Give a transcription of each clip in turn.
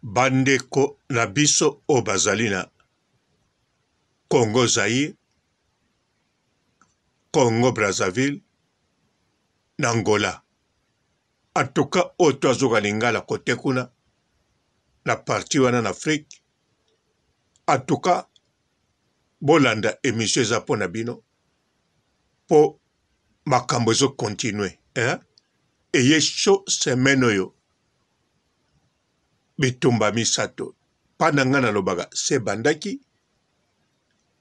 bandeko na biso o bazali na Congo Zaïre, Congo Brazzaville, na Angola. Atoka oto azoka lingala kote kuna na parti wana na Afrique. Atoka bolanda emission eza po na bino po makambo ezo continue. Eye show semaine oyo bitumba misato pananga na lobaga se bandaki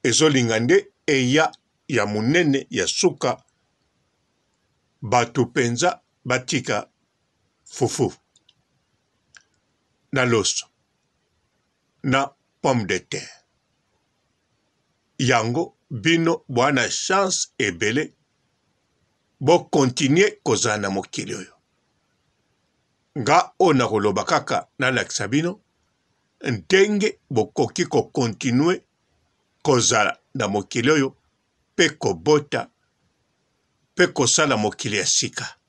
ezolinga nde eya ya munene ya suka batu penza batika fufu na loso na pomme de terre. Yango bino bwana chance ebele bo continue kozana mokili oyo. Nga ona koloba kaka na lakisa bino ndenge bokoki ko continue kozala na mokili oyo pe kobota pe kosala mokili ya sika.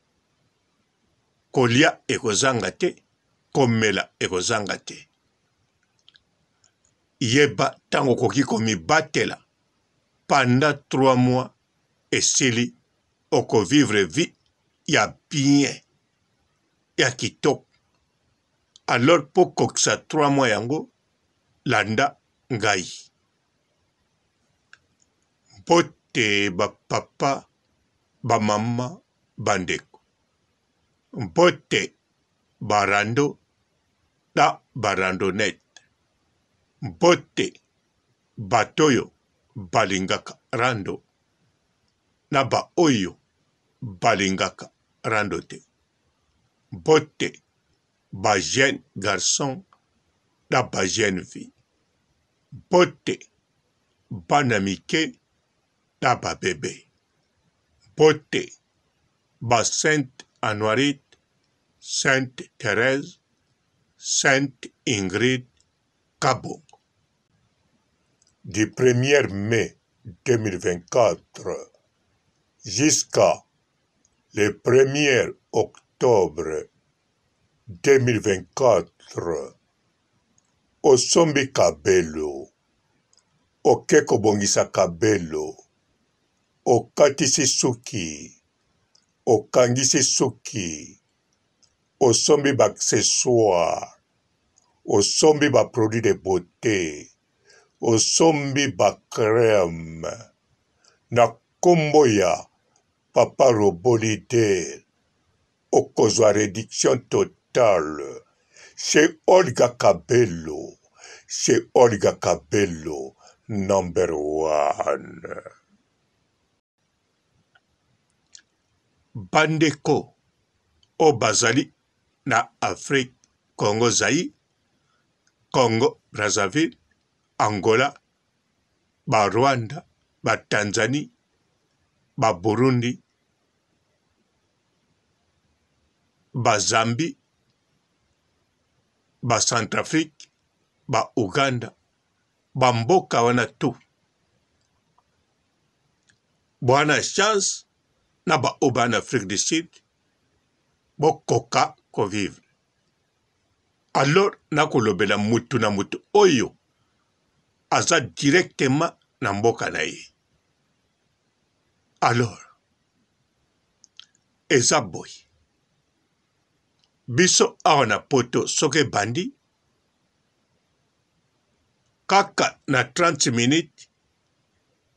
Kolia ekozanga te, komela ekozanga te. Yeba tango koki komibatela pendant 3 mois esili oko vivre vie ya bien ya kitoko. Alors po kokisa 3 mois yango landa ngai. Mpote ba papa, ba mama, bandeko. Mpote barando da barandonete. Mpote batoyo balingaka rando na ba oyo balingaka rando te. Mpote ba jeune garçon na ba jeune fille. Mpote bana mike na ba bebe. Mpote ba Sainte Anoirite, Sainte Thérèse, Sainte Ingrid Kabongo. Du 1er mai 2024 jusqu'à le 1er octobre 2024, osombi kabelo, okeko bongisa kabelo, okatisi suki, okangisi suki, osombi ba accessoire, osombi ba produit de beauté, osombi ba crème, na kombo ya Papa Robolidel, okozwa réduction totale chez Olga Kabelo, chez Olga Kabelo number 1. Bandeko o bazali na Afrique, Congo Zaïre, Congo Brazzaville, Angola, ba Rwanda, ba Tanzanie, ba Burundi, ba Zambie, ba Centrafrique, ba Uganda, ba mboka wana tu. Bwana chance na ba oban Afrique du Sud, bokoka ko vivre. Alors na kolobela mutu na mutu oyo aza directement na mboka na ye. Alors eza boy biso awa na poto soke bandi kaka na 30 minutes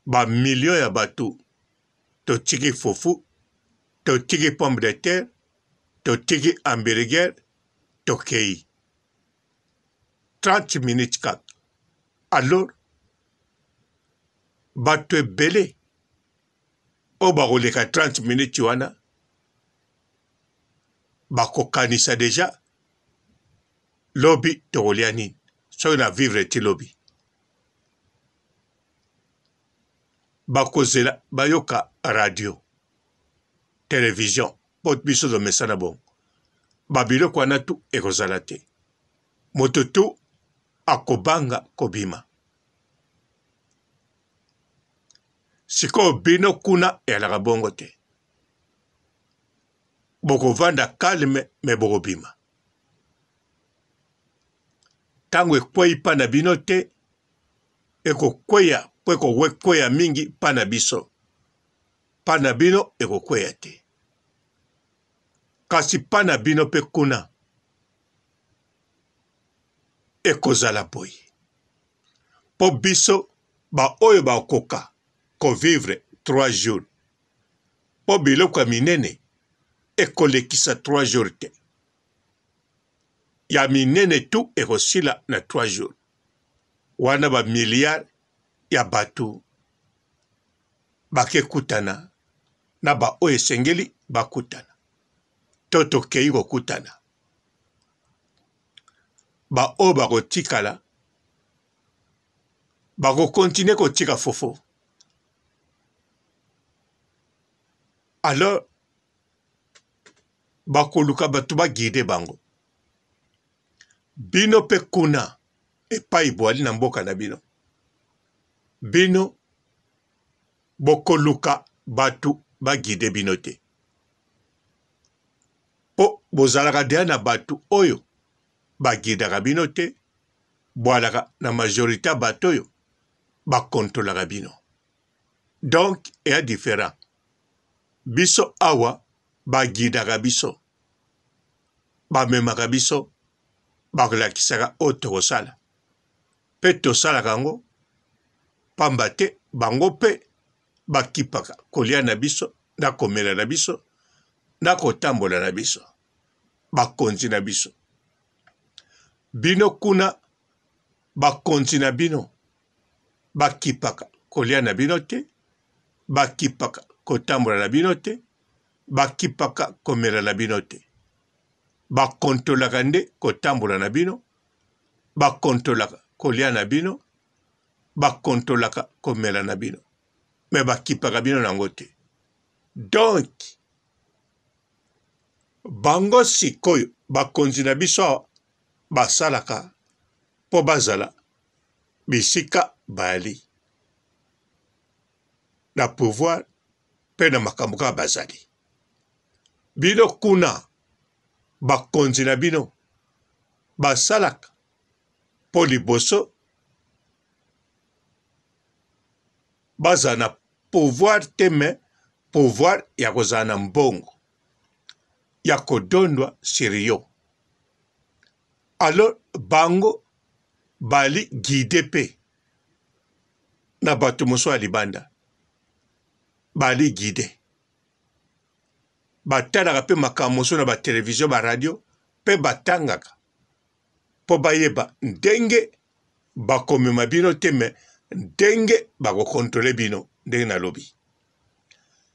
ba million ya batu totiki fufu, totiki pomme de terre, totiki hamburger, tokei 30 minutes kaka. Alors bato ebele o bakoleka 30 minutes wana bakokanisa deja lobi tokolia nini soki na vivre ti lobi. Bakozela bayoka radio, télévision, pot biso do mesana bon. Babiloko wana tu ekozala te. Moto tu akobanga kobima. Siko bino kuna elaka bongo te. Boko vanda calme me boko bima. tango ekwei pa na bino te, ekokweya po ekokweya mingi pa na biso. Pa na bino ekokweya te. Kasi pa na bino pe kuna ekozala boye. Po biso ba oyo bakoka kovivre 3 jours. Po biloko ya minene ekolekisa 3 jours te. Ya minene tu ekosila na 3 jours. Wana ba milliard ya batu bakekutana na ba oyo esengeli bakutana. Toto kei kokutana. Ba oyo bakotikala bakokontinue kotika fofo. Alors bakoluka batu bagide bango. Bino pe kuna epai boali na mboka na bino. Bino bokoluka batu bagide bino te. Po bozalaka deya na batu oyo bagidaka bino te, boalaka na majorité batu oyo bakontolaka bino. Donc eya différent. Biso awa bagidaka biso. Bamemaka biso bakolakisaka oyo tokosala. Pe tosalaka yango pamba te bango pe bakipaka kolia na biso, na komela na biso, na kotambola na biso. Bakonzi na biso. Bino kuna bakonzi na bino bakipaka kolia na bino te, bakipaka kotambola na bino te, bakipaka komela na bino te. Bakontolaka nde kotambola na bino, bakontolaka kolia na bino, bakontolaka komela na bino. Me bakipaka bino nango te. Donc, bango sikoyo bakonzi na biso basalaka po bazala bisika bali. Na pouvoir pe na makambo kaka bazali. Bino kuna bakonzi na bino basalaka po liboso bazala na pouvoir te, me pouvoir ya kozala na mbongo ya kodondwa sirio. Alors bango bali guide pe na bato moso ya libanda. Bali guide. Batalaka pe makambo moso na ba télévision ba radio pe batangaka. Po bayeba ndenge bakomema bino te, me ndenge bakokontrole bino ndenge na lobi.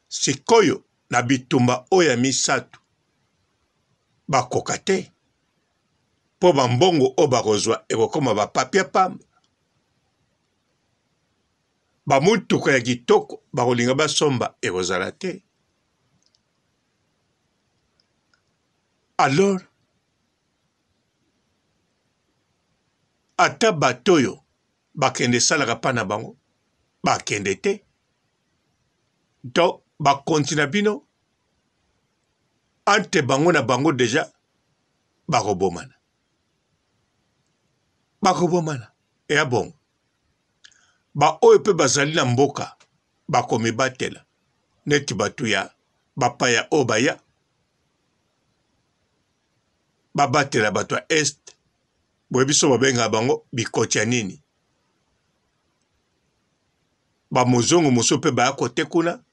Sikoyo na bitumba oya misatu bakoka te. Po bambongo o bakozwa ekokoma bapapia pamba. Bamutuka ya kitoko bakolinga basomba ekozala te. Alors ata batoyo bakende salaka pa na bango bakende te. Donc bakontina bino ante bango na bango deja bakobomana. Bakobomana eya bongo. Ba oyo pe bazali na mboka bakomibatela neti batu ya bapaya oyo baya babatela bato ya este. Boye biso babenga bango bikoti ya nini. Bamozongo moso pe baya kote kuna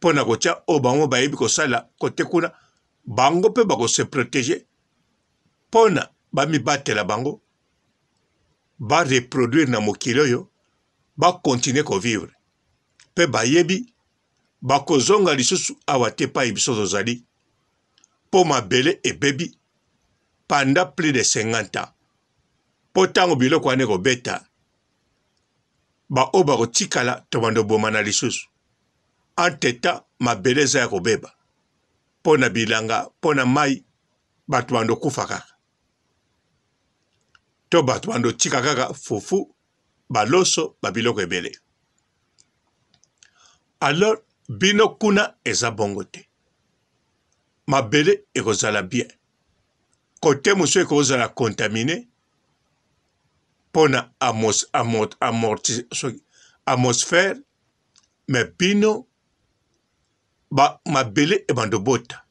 pona kotia oyo bango bayebi kosala kote kuna. Bango pe bakose protéger pona bamibatela bango ba reproduire na mokili oyo bakontinue kovivre. Pe bayebi bakozonga lisusu awa te pa biso tozali po mabele ebebi pendant plus de 50 ans. Po tango biloko wane kobeta ba oyo bakotikala to bando bomana lisusu. Anteta mabele eza ya kobeba. Po na bilanga, po na mai bato bando kufa kaka. To bato bando tika kaka fufu baloso babiloko ebele. Alors bino kuna eza bongo te. Mabele ekozala bien. Kote mosu ekozala contaminé, pona atmosphère me bino ba mabele e bando bota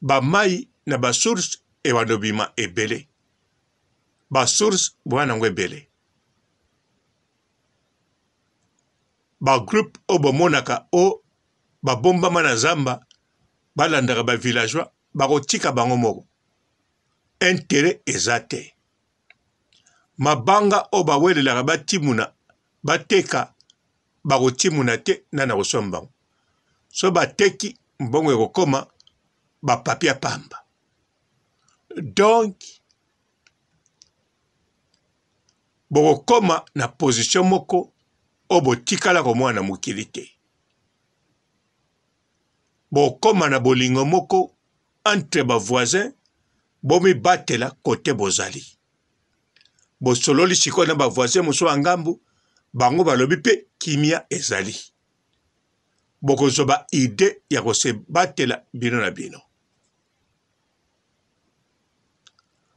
ba mai na ba source e bando bima ebele ba source bwana ngwe ebele ba groupe o bomonaka o ba bomba mana zamba balandaka ba villageois bakotika bango moko intérêt ezate mabanga o bawelelaka batimuna bateka bakotimuna te nana kosomba bango so bateki mbongo ekokoma bapapia pamba donc bokokoma na position moko o botikala komwana mokili te bokoma na bolingo moko entre bavoisin bomibatela kote bozali bosololi sikoyo na bavoisin mosusu ya ngambu bango balobi mpe kimia ezali bokozwa ba ide ya kosebatela bino na bino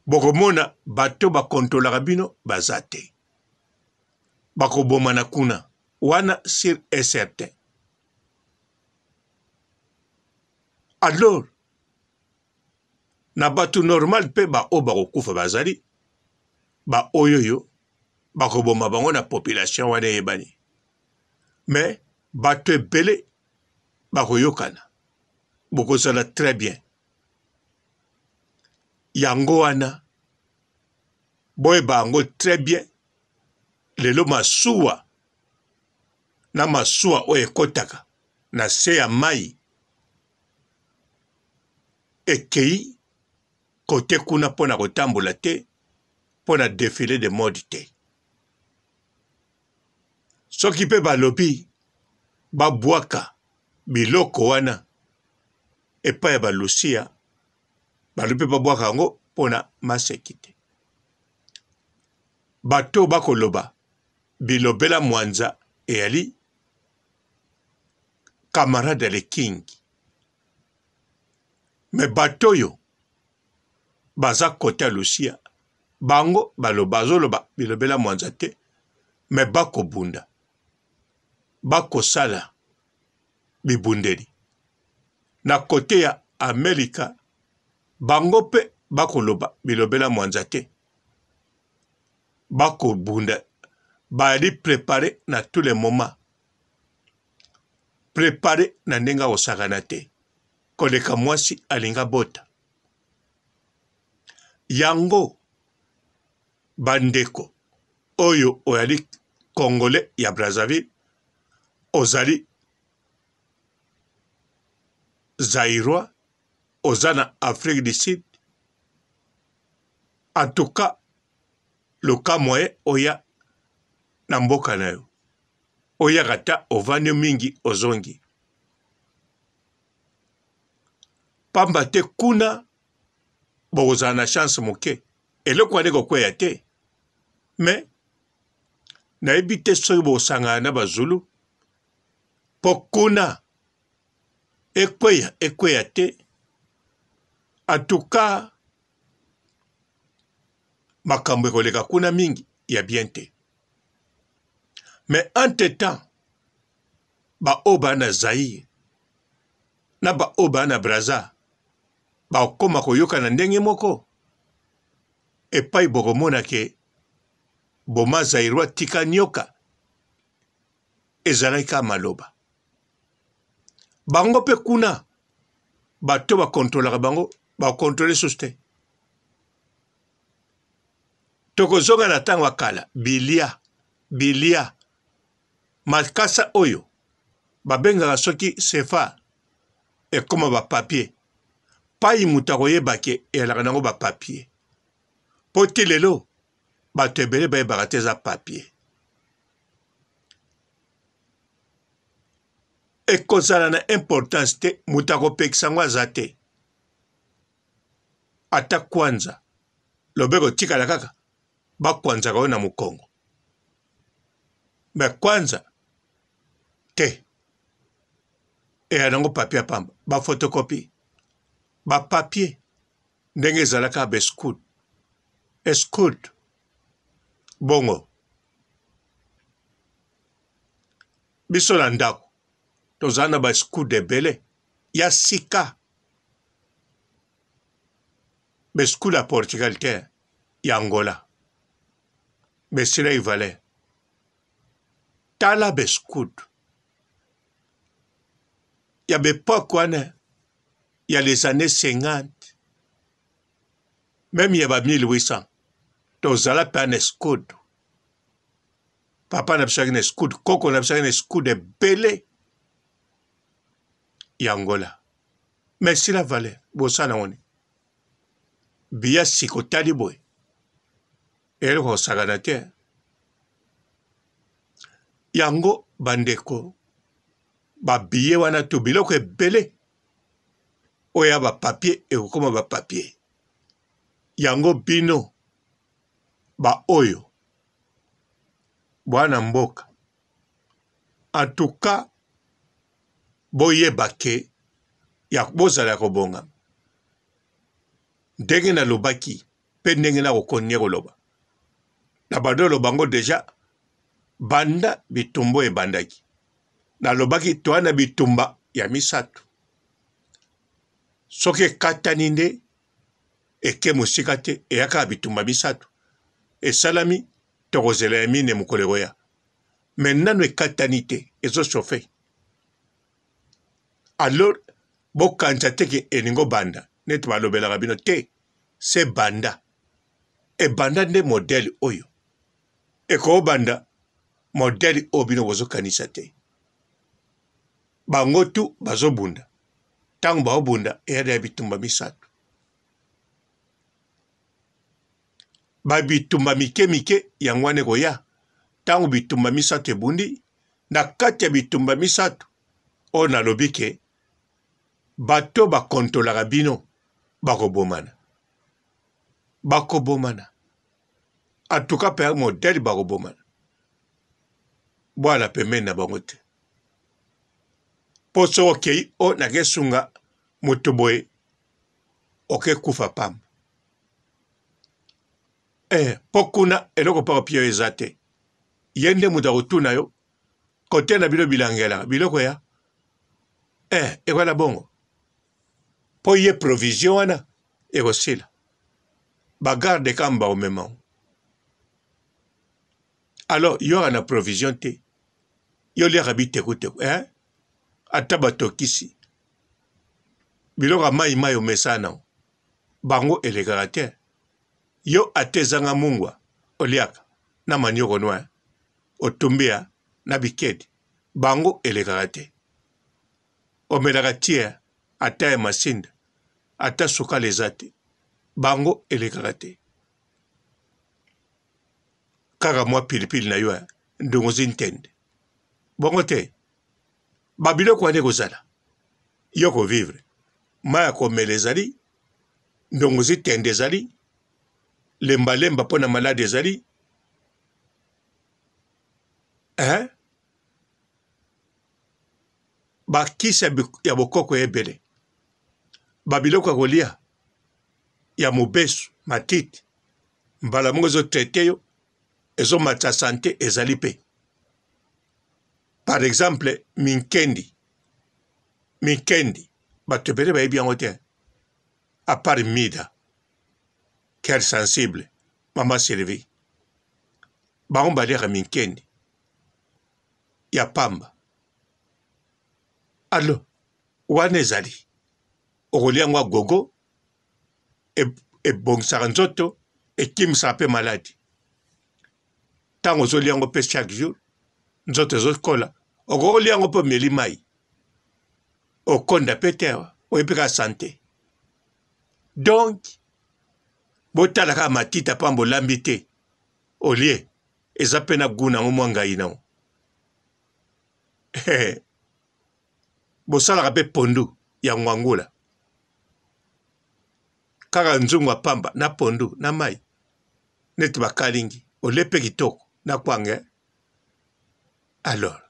bokomona bato bakontrolaka bino baza te bakobomana kuna wana sur et certain alors na bato normal mpe baoyo bakokufa bazali baoyoyo bakoboma bango na population wana eyebani me bato ebele bakoyokana bokozala très bien yango wana boyeba yango très bien lelo masuwa na masuwa oyo ekotaka na se ya mai ekei kote kuna mpona kotambola te mpona défilé de mode te soki mpe balobi babwaka biloko wana epai ya balusia balobi mpe babwaka yango mpona maseki te bato bakoloba bilobela mwanza eyali camarade le king me bato oyo baza kote ya lusia bango bazoloba bilobela mwanza te me bakobunda bakosala bibundeli na kote ya Amerika bango mpe bakoloba bilobela mwanza te bakobunda bali préparé na tous les moments préparé na ndenge akosakana te koleka mwasi alinga bota yango bandeko oyo oyali congolais ya Brazzaville ozali Zaïrois oza na Afrique du Sud en tout cas le cas moyen oya na mboka na yo oyaka ta ovandi mingi ozongi pamba te kuna bokozala na chance moke eloko wana ekokweya te me nayebi te soki bokosangana na bazulu mpo kuna ekweya te atuka makambo ekoleka kuna mingi ya bien te me entre temps baoyo baa na Zaïre na baoyo baa na Brazza bakokoma koyoka na ndenge moko epai bokomona ke boma Zaïrois tika nyoka ezalaki ka maloba bango mpe kuna bato bakontrolaka bango bakontrole susu te tokozonga na ntango ya kala bilia makasa oyo babengaka soki sefa ekoma bapapie pai mutu akoyeba ke eyalaka nango bapapie mpo te lelo bato ebele bayebaka te eza papie ekozala na importance te mutu akopekisa yango aza te ata kwanza lobeko tikala kaka bakwanzaka oyo na mokongo me kwanza te eya nango papie apamba bafotokopi bapapie ndenge ezalaka bescout escout bongo biso na ndako tozala na bascout ebele ya sika bascout ya Portugal te ya Angola besila ivale tala bascout ya bepoke wana ya les années 50 même ya ba 1800 tozala mpe na scout papa na biso na scout koko na biso na scout ebele ya Angola mais sila vale bosana woni biya siko tali boy ele ko sagana te yango bandeko babiye wana to biloko ebele oya bapapier ekokoma bapapier yango bino ba oyo bwana mboka en tout cas boyeba ke ya bozala ya kobonga ndenge nalobaki mpe ndenge nakokonie koloba na badolo bango deja banda bitumba ebandaki nalobaki toa na bitumba ya misato soki ekatani nde eke mosika te eyaka bitumba misato esalami tokozela ya mine mokolo ekoya me nano ekatani te ezosofe alors bokanisa teke elingo banda neti balobelaka bino te se banda ebanda nde modele oyo ekobanda modele oyo bino bozokanisa te bango tu bazobunda ntango baobunda eyada ya bitumba misato babitumba mike mike yango wana ekoya ntango bitumba misato ebundi na kati ya bitumba misato oyo nalobi ke bato bakontolaka bino bakobomana atuka mpe modele bakobomana bwala pembeni na bango te mpo soki okei o nakesunga moto boye okekufa pamba mpo kuna eloko mpa kopia oyo eza te ye nde moto akotuna yo kote na bino bilangelaka biloko ya ekwala bongo mpo ye provision wana ekosila bagarde kamba baomema alors yoka na provision te yo liaka bitekuteku ata batokisi biloko ya mai omesana nango bango elekaka te yo ate ezanga mungwa oliaka na manioko noir otumbia na bikedi bango elekaka te omelaka tie ata ya masinda ata sukala eza te bango elekaka te kaka mwa pilipili na yo ndongozi ntende bongo te babiloko wana ekozala yo kovivre mai ya komela ezali ndongozi tende ezali lembalemba mpo na maladi ezali bakisi ya bokoko ebele babiloko ya kolia ya mobesu matiti mbala moko ezotraite yo ezomata sante ezali mpe par exemple minkendi bato ebele bayebi yango te apart mida cœur sensible mama Sylvie bango baliaka minkendi ya pamba alo wana ezali okolia yango agogo ebongisaka nzoto ekimisaka mpe maladi ntango ozolia yango mpe chaque jour nzoto ezokola okokolia yango mpe omeli mai okonda mpe te oyebi kaka sante donc botala kaka matita pamba olambi te olie eza mpe na gu nango mwa ngai nango bosalaka mpe pondu ya ngwangula kaka nzungu ya pamba na pondu na mai neti bakalingi olie mpe kitoko na kwange alors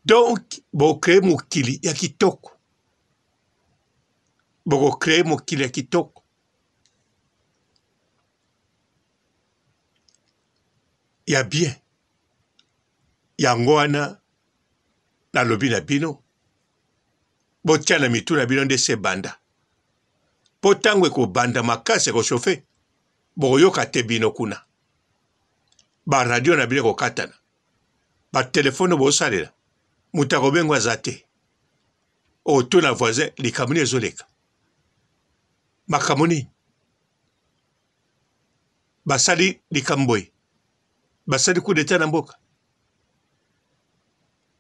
donc bokreye mokili ya kitoko bokokreye mokili ya kitoko ya bien yango wana nalobi na bino botia na mitu na bino nde se banda po ntango ekobanda makasi ekoshofe bokoyoka te bino kuna baradio na bino ekokatana batelefone bosalela moto akobengwa aza te otuna voisin likambo nini ezoleka makambo nini basali likambo boye basali coup d'etat na mboka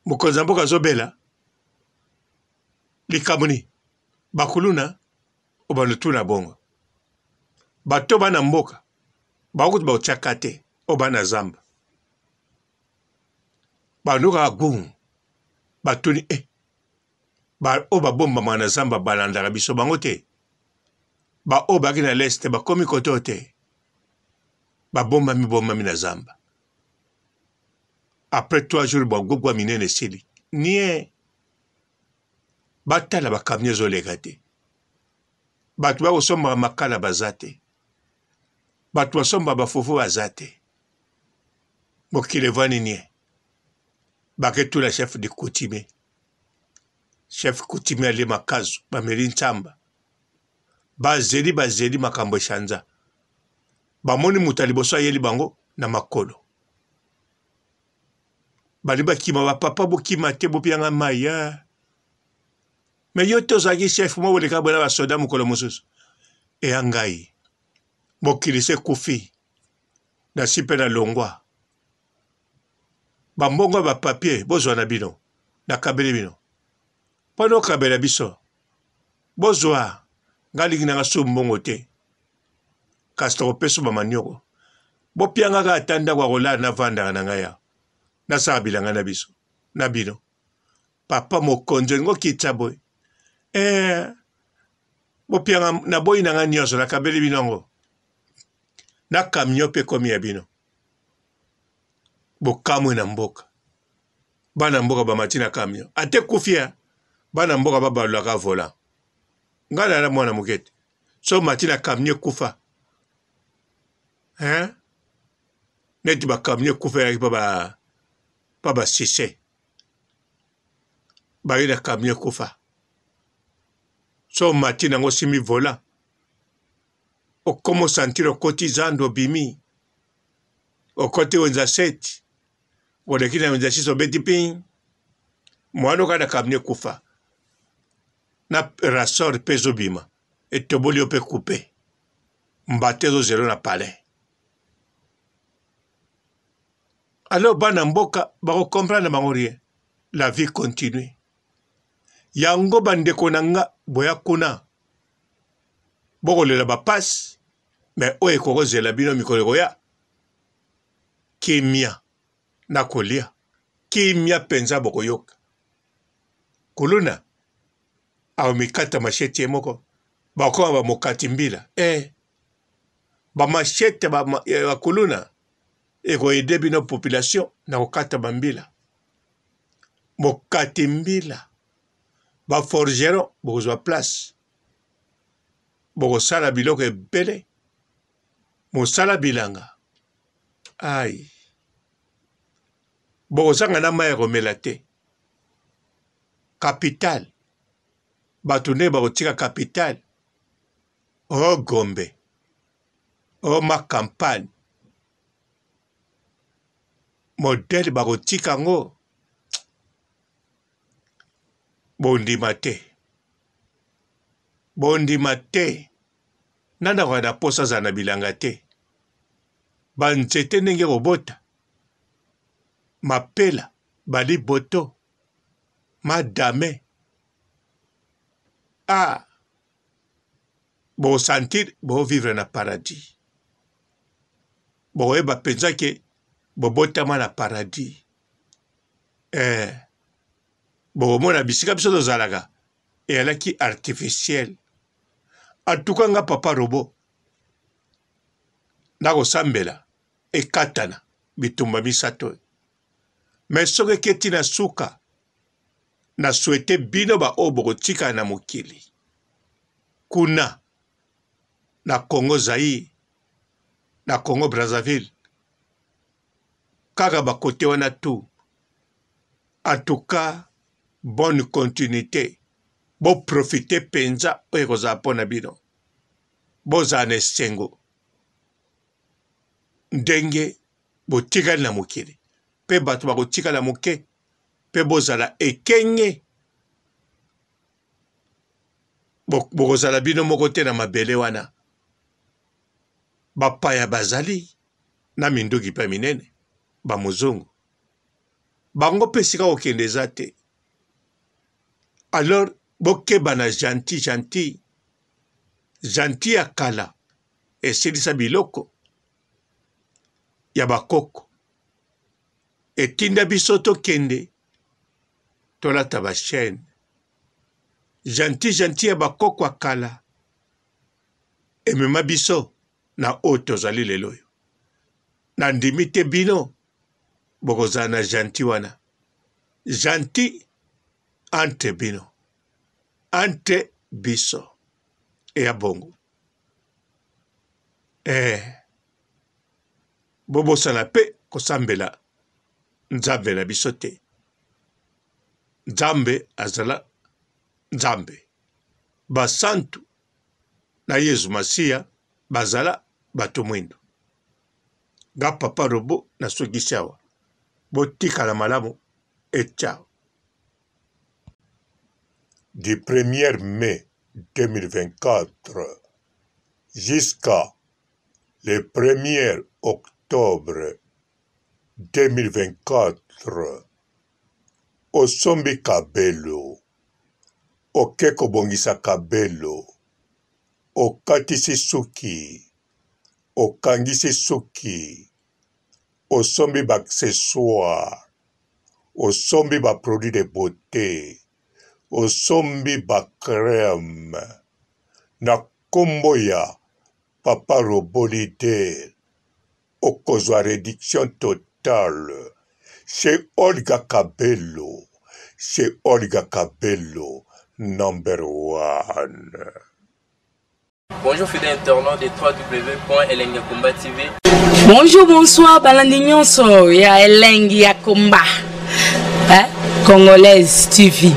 mokonzi ya mboka azobela likambo nini bakuluna obalotuna bongo bato bana mboka bakuti baotiaka te obana zamba bandoka gung batuni o babombama na zamba balandaka biso bango te o baki na leste bakomi koto te babombami na zamba après 3 jours bagogwa minene esili nie batala bakamio ezoleka te bato bakosombaka makala baza te bato basombaka bafufu baza te mokili evwani nie baketula chef de coutume chef coutume ali makazu bameli ntsamba bazeli makambo eshanza bamoni moto liboso ayeli bango na makolo bali bakima bapapa bokima te bopianga mai me yo te ozalaki chef mo boleka bona basoda mokolo mosusu eya ngai mokili se ekufi nasi mpe na longwa bambongo bapapie bozwa na bino nakabeli bino mpona okabela biso bozwa ngai lingi nanga su mbongo te kasi tokopesa bamanioko bopiangaka ata ndako akolala navandaka na ngai awa nasala bilanga na biso na bino papa mokonzi olingo kitsa boye bopianga naboyi na ngai nyonso nakabeli bino yango na kamio mpe komi ya bino bokamwe na mboka bana mboka bamati na kamio ate kufia bana mboka babalolaka vola ngai nala mwana mokete so mati na kamio ekufa neti bakamio ekufa yaki pa basise bayi na kamio ekufa so mati nango simi vola okomo santire okoti zando obimi okoti wenza 7 oleki na wenza 6 obeti ping mwana oka na kamio ekufa na rasor mpe ezobima etoboli yo mpe kupe mbate ezozelo na palais alors bana mboka bakokomprendre bango rien la vie continue yango bandeko na nga boya kuna bokolela bapasi me oyo ekokozela bino mikolo ekoya kimia na kolia kimia mpenza bokoyoka kuluna aomikata mashete ye moko bakoma bamokati mbila bamashete bakuluna ekoyede bino population na kokata bambila mokati mbila baforgeron bokozwa place bokosala biloko ebele mosala bilanga ai bokozanga na mai ya komela te capital bato nde bakotika capital o Gombe o Makampani modele bakotika yango bondima te nanda kwa na posa za na bilanga te banzete ndenge kobota mapela baliboto madame bosentir bovivre na paradis bokoyeba mpenza ke bobotama na paradis bokomona bisika biso tozalaka eyalaki artificiel atuka nga papa robo nakosambela ekatana bitumba misato me soki eketi na suka na souhaite bino baoyo bokotikala na mokili kuna na Congo Zaïre na Congo Brazzaville kaka bakote wana tout. En tout cas, bonne continuité. Bo profiter penza oyo kozala mpona bino. Bozala na esengo. Ndenge botikali na mokili. Pe bato bakotikala moke. Pe bozala ekenge. Bokozala bino moko te na mabele wana. Bapaya bazali. Na minduki pa minene. Bamuzungu. Bango pe sika okende eza te. Alors, bokeba na gentil. Gentil ya kala. Esilisa biloko. Ya bakoko. Etinda biso tokende. Tolata ba chaîne. Gentil ya bakoko akala. Emema biso na oyo tozali lelo yo. Na ndimi te bino. Bokozala na gentil wana. Gentil entre bino. Entre biso. Eya bongo. Bobosana pe kosambela nzambe na biso te. Nzambe azala nzambe. Basantu na Yesu Masiya bazala bato mwindo. Ga papa robo na sogisi awa. Botikala malamu et ciao. Du 1er mai 2024 jusqu'à le 1er octobre 2024, osombi kabelo, okeko bongisa kabelo, okatisi suki, okangisi suki, osombi ba-accessoire, osombi ba-produit de beauté, osombi ba-crème, na kombo ya Papa Robo Leader, okozwa réduction totale chez Olga Kabelo, number 1. Bonjour fidèles internautes de www.elengiakomba TV. Bonjour, bonsoir, balandi nyonso ya Elengi ya Komba, Congolaise TV.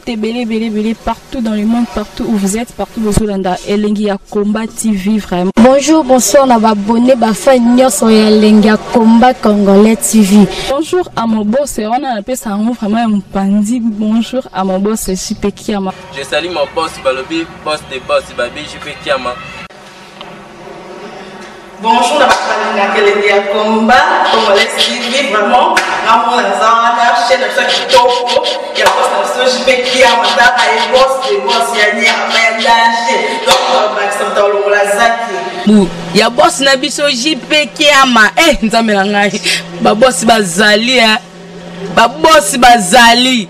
Belé partout dans le monde, partout où vous êtes, partout où vous êtes, Elengi ya Komba TV vraiment. Bonjour, bonsoir, on va abonner fan nyonso ya Elengi ya Komba Congolais TV. Bonjour à mon boss, on a appelé ça vraiment un pandi. Bonjour à mon boss, JP Kiama. Je salue mon boss Balobi, boss des boss Babi, JP Kiama. Bonjour, la Elengi ya Komba Congolais TV vraiment. Ramon Zana, chaîne de ça qui topo, il y a pas de JP Kiama, ta et boss des boss ya ni amandaje. Donc on va s'entendre dans la zaki. Ya boss na biso JP Kiama, nzambe na ngai. Ba boss bazali ba boss bazali.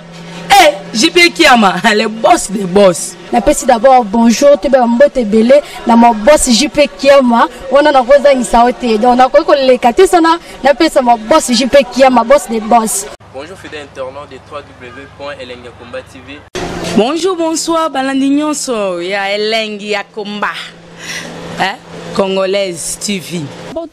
JP Kiama, le boss des boss. Napesi d'abord bonjour, te mbote belé na mon boss JP Kiama, on a koza ngisaote. Donc na ko lekate sana, napesa mon boss JP Kiama, boss des boss. Bonjour fidèles internautes de www.elengiakomba TV. Bonjour, bonsoir, balandi nyonso ya Elengi ya Komba, Congolaise TV.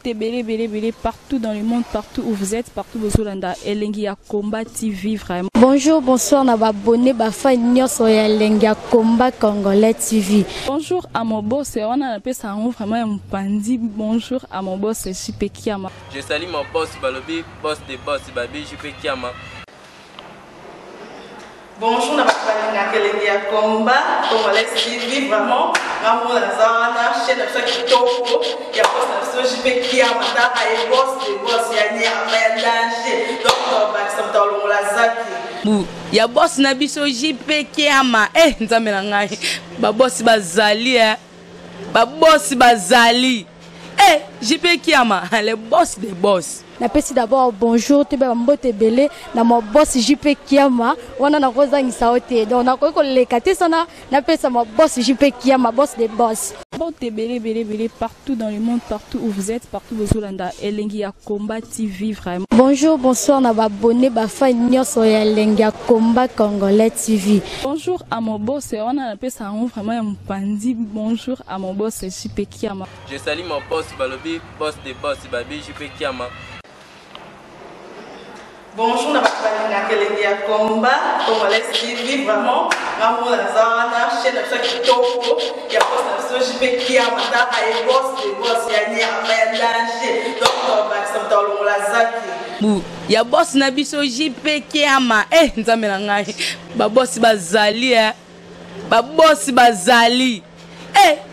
Belé partout dans le monde, partout où vous êtes, partout où vous êtes, Elengi ya Komba TV vraiment. Bonjour, bonsoir, on va abonner fan nyonso ya Elengi ya Komba Congolais TV. Bonjour à mon boss, on a appelé ça vraiment un pandi. Bonjour à mon boss, JP Kiama. Je salue mon boss Balobi, boss des boss Babi, JP Kiama. Bonjour, la Elengi ya Komba Congolais TV vraiment. Ramon Zana, chaîne de ça qui topo, il y a pas de JP Kiama, ta et boss des boss ya ni amandaje. Donc on va s'entendre dans la zaki. Ya boss na biso JP Kiama, nzambe na ngai. Ba boss bazali ba boss bazali. JP Kiama, le boss des boss. Napesi d'abord bonjour, te mbote belé na mon boss JP Kiama, on a koza ngisaote. Donc na ko lekate sana, napesa mon boss JP Kiama, boss des boss. Belé partout dans le monde, partout où vous êtes, partout où vous êtes, Elengi ya Komba TV vraiment. Bonjour, bonsoir, on va abonner fan nyonso ya Elengi ya Komba Congolais TV. Bonjour à mon boss, on a appelé ça vraiment un pandi. Bonjour à mon boss, JP Kiama. Je salue mon boss Balobi, boss des boss Babi, JP Kiama. Bonjour, na balinga kelengi ya combat, Congolais TV, vraiment, ngamu na zana, chaîne na kitoko, ya boss na so jipe kia mataka e boss de boss ya ni ya danger. Donc ba samta longola zaki. Bu, ya boss na biso jipe kia ma, nzambe na ngai. Ba boss bazali ba boss bazali.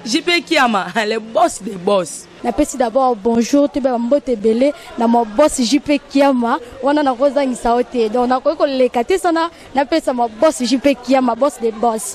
Jipe kia ma, le boss des boss. Napesi d'abord bonjour te ba mbote belé na mo boss JP Kiama wana na kozangisa ote donc na ko lekate sana napesa mo boss JP Kiama boss des boss.